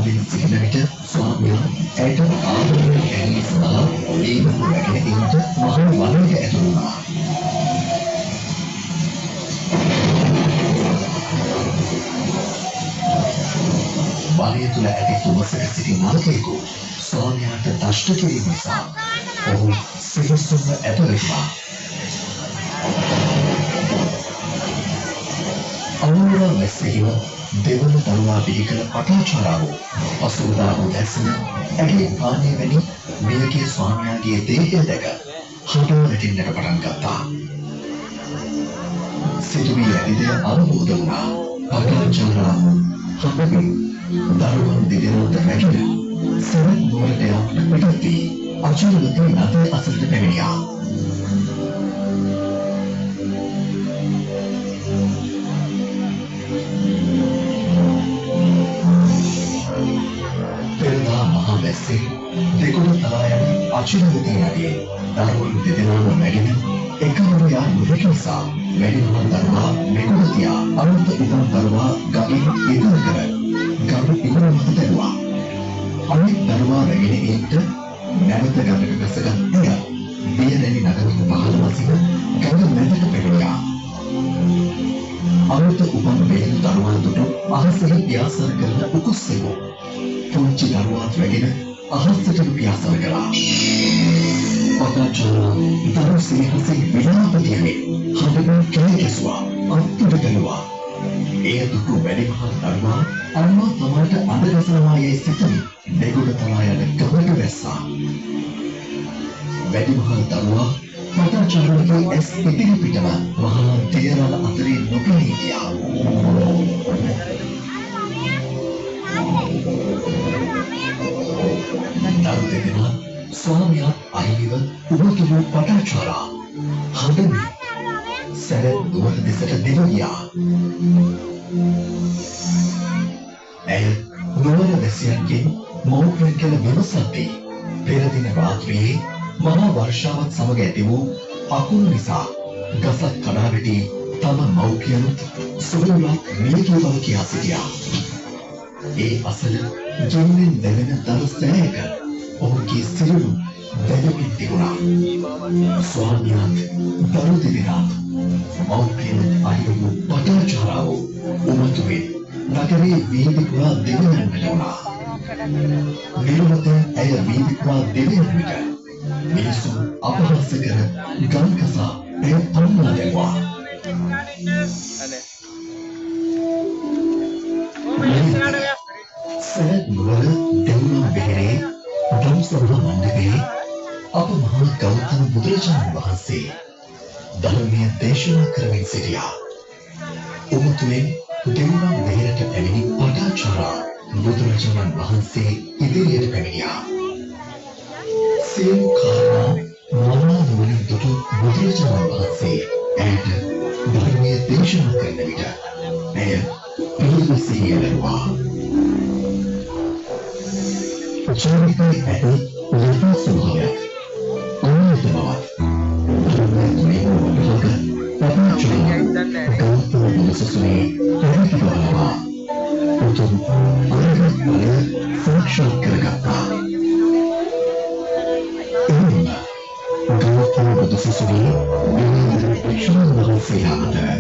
අඳින සිටින විට ස්වාමියා ඇයට ආදරය ගැනීම සඳහා ඒම රැගෙන එන්නට මහා වනයට ඇතුළු වුණා. වනය තුළ ඇති තුමසක සිටි නරකයෙකු ස්වාමියාට දෂ්ට කිරීම නිසා ඔහු සිරසුන්ව ඇතුළෙව්වා. අවුරුදු වැස්සෙහිව දෙවන දරුවා බිහි කළ පටාචාරාව පසුවදා උදැසන ඇගේ පානය වැනි මියගිය ස්වාමියාගේ දේහය දැක හඬ වැටෙන්නට පටන් ගත්තා. සිදුවී ඇති දේ අවබෝධ වුණා. පටාචාරාව හඬමින් දරුවන් දෙදෙනාට රැගෙන සරත් නුවරට යන්නට පිටත් වී අචලවතී නදය අසලට පැමිණියා. දෙකොළ තලා යන අචිරවතී නදියේ දරුවරු දෙදෙනාම මැරෙන එකවර යා නොදැක නිසා මැරිමහල් දරුවා මෙකොළ තියා අනුත් ඉදන් දරුවා ගමින් ඉදන් කර ගම ඉවර මත දැරුවා. අනිත් දරුවා රැගෙන එන්න නැවත ගමට බැසගත් එය බියරැලි නගරයට පහළ වසින ගඟ මැදට පැමිණියා. අනුත් උපන් වේල දරුවා දුටු අහසෙහි පියාසර කරන උකුස්සෙකු පුංචි දරුවාත් රැගෙන අහස්සට පියාසර කළා. පටාචාරා දරු සිනහසේ විලාපතියනේ හඬමින් කෑ ගැසුවා. අත්තුඩ ගැලුවා. එය දුටු වැඩිමහල් දරුවා අම්මා තමාට අඬ ගසනවා යයි සිතමින් දෙගොඩ තලා යන ගමට වැස්සා. වැඩිමහල් දරුවා පටාචාරාගේ ඇස් ඉදිරි පිටම මහා තේරල අතරේ නොපෙනී ගියා. දරු දෙදෙනා ස්වාමියා අහිමිව උබතුරු පටාචාරා හඬමින් සැරත් නුවර දෙසට දෙව ගියා. ඇය නුවර වැසියන්ගෙන් මව්පියන් කළ විමසද්දී පෙර දින රාත්‍රියේ මහා වර්ෂාවත් සමග ඇති වූ අකුණු නිසා ගසක් කඩා වැටි තම මව්පියනුත් සොළුලක් මියගිය බව කියා සිටියා. ඒ අසල ජොන්නෙන් දැවෙන දරු සෑයක ඔහුගේ සිරුරු දැවෙමින් තිබුණා. ස්වාමියාත් දරු දෙදෙනාත් මව්පියනුත් අහිමි පටාචාරාව උමතුවෙන් නගරේ වීදි පුරා දෙවියන්ට වුණා. නිරවත ඇය වීදි පුරා දෙවියන් විට මිනිසුන් අපහාස කර ගම්කසා ඇය පන්නා දැමුවා. සරත් නුවර දෙවුණා බෙහෙරේ ධම්සභ මණ්ඩපයේ අප මහා ගෞතම බුදුරජාණන් වහන්සේ ධර්මය දේශනා කරමින් සිටියා. උමතුවෙන් දෙවුණා බෙහෙරට පැමිණි පටාචාරා බුදුරජාණන් වහන්සේ ඉදිරියට පැමිණියා. සියලු කාරණා මහා නුවණින් දුටු බුදුරජාණන් වහන්සේ ඇයට ධර්මය දේශනා කරන විට ඇය පිළිවෙසින් යනවා. ජීවිතයේ ඇති යථා ස්වභාවයක් අනුමත බවත් ධර්මයේ මොහොතක පටාචාරා ගෞතම බුදුසසුනේ පැහැදිලිවනවා. උතුම් අරහත්ඵලය සාක්ෂාත් කරගත්තා. එන්න ගෞතම බුදුසසුනේ විවිධ වික්ෂණ වහන්සේලා අතර